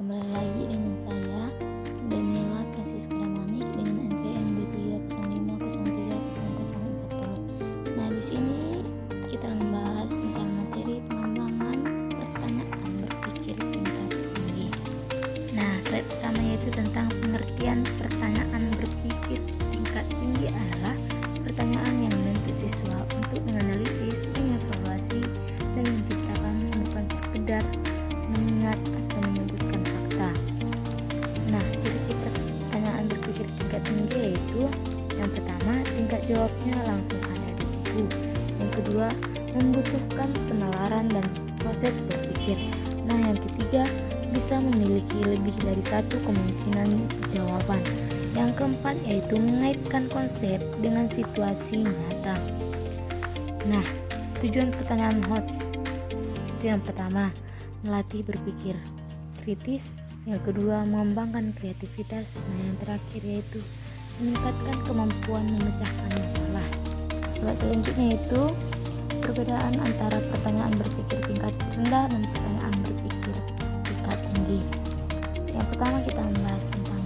kembali lagi dengan saya Daniela Francisca Damanik dengan NPM 2305030040. Nah, di sini kita membahas tentang materi pengembangan pertanyaan berpikir tingkat tinggi. Nah, slide pertama yaitu tentang pengertian pertanyaan berpikir tingkat tinggi adalah pertanyaan yang menuntut siswa untuk menganalisis, mengevaluasi, dan menciptakan bukan sekedar mengingat atau menyebutkan fakta. Nah, ciri-ciri pertanyaan berpikir tingkat tinggi yaitu yang pertama, tingkat jawabnya langsung ada di buku. Yang kedua, membutuhkan penalaran dan proses berpikir. Nah, yang ketiga, bisa memiliki lebih dari satu kemungkinan jawaban. Yang keempat yaitu mengaitkan konsep dengan situasi nyata. Nah, tujuan pertanyaan HOTS itu yang pertama, melatih berpikir kritis. Yang kedua, mengembangkan kreativitas. Nah, yang terakhir yaitu meningkatkan kemampuan memecahkan masalah. Slide selanjutnya itu perbedaan antara pertanyaan berpikir tingkat rendah dan pertanyaan berpikir tingkat tinggi. Yang pertama kita membahas tentang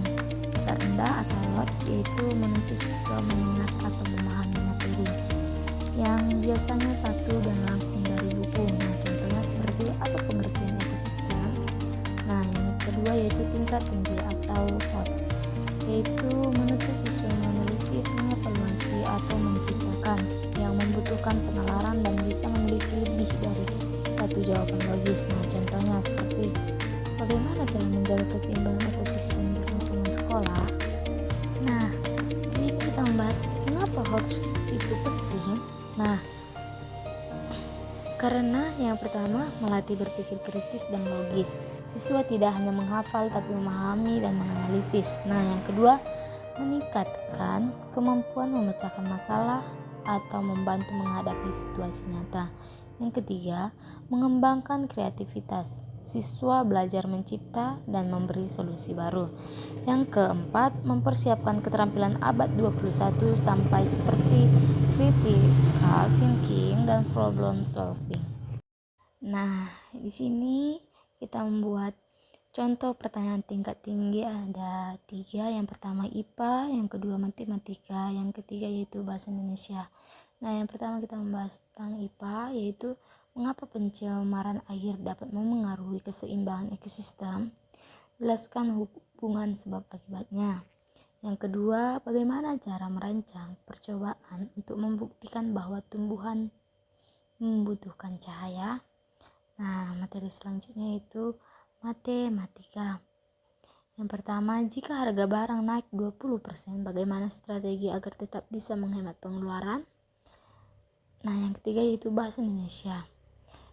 tingkat rendah atau HOTS, yaitu menuntut siswa mengingat atau memahami materi yang biasanya satu dan langsung dari buku. Nah, contohnya seperti apa pengertian ekosistem. Nah, yang kedua yaitu tingkat tinggi atau HOTS, yaitu menuntut siswa menganalisis, mengevaluasi, atau menciptakan yang membutuhkan penalaran dan bisa memiliki lebih dari satu jawaban logis. Nah, contohnya seperti bagaimana cara menjaga keseimbangan ekosistem di lingkungan sekolah. Nah, di sini kita membahas mengapa HOTS itu penting. Nah, karena yang pertama melatih berpikir kritis dan logis. Siswa tidak hanya menghafal tapi memahami dan menganalisis. Nah, yang kedua meningkatkan kemampuan memecahkan masalah atau membantu menghadapi situasi nyata. Yang ketiga mengembangkan kreativitas. Siswa belajar mencipta dan memberi solusi baru. Yang keempat, mempersiapkan keterampilan abad 21 sampai seperti critical thinking dan problem solving. Nah, di sini kita membuat contoh pertanyaan tingkat tinggi ada 3. Yang pertama IPA, yang kedua matematika, yang ketiga yaitu bahasa Indonesia. Nah, yang pertama kita membahas tentang IPA, yaitu mengapa pencemaran air dapat memengaruhi keseimbangan ekosistem. Jelaskan hubungan sebab akibatnya. Yang kedua, bagaimana cara merancang percobaan untuk membuktikan bahwa tumbuhan membutuhkan cahaya. Nah, materi selanjutnya itu matematika. Yang pertama, jika harga barang naik 20%, bagaimana strategi agar tetap bisa menghemat pengeluaran? Nah, yang ketiga yaitu bahasa Indonesia.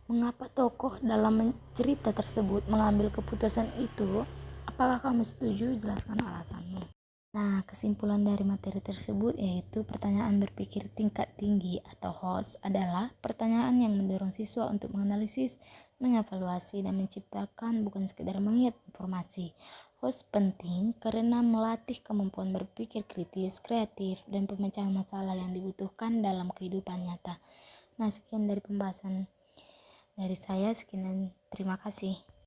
Mengapa tokoh dalam cerita tersebut mengambil keputusan itu? Apakah kamu setuju? Jelaskan alasanmu. Nah, kesimpulan dari materi tersebut yaitu pertanyaan berpikir tingkat tinggi atau HOTS adalah pertanyaan yang mendorong siswa untuk menganalisis, mengevaluasi, dan menciptakan bukan sekedar mengingat informasi. HOTS penting karena melatih kemampuan berpikir kritis, kreatif, dan pemecahan masalah yang dibutuhkan dalam kehidupan nyata. Nah, sekian dari pembahasan dari saya. Sekian, terima kasih.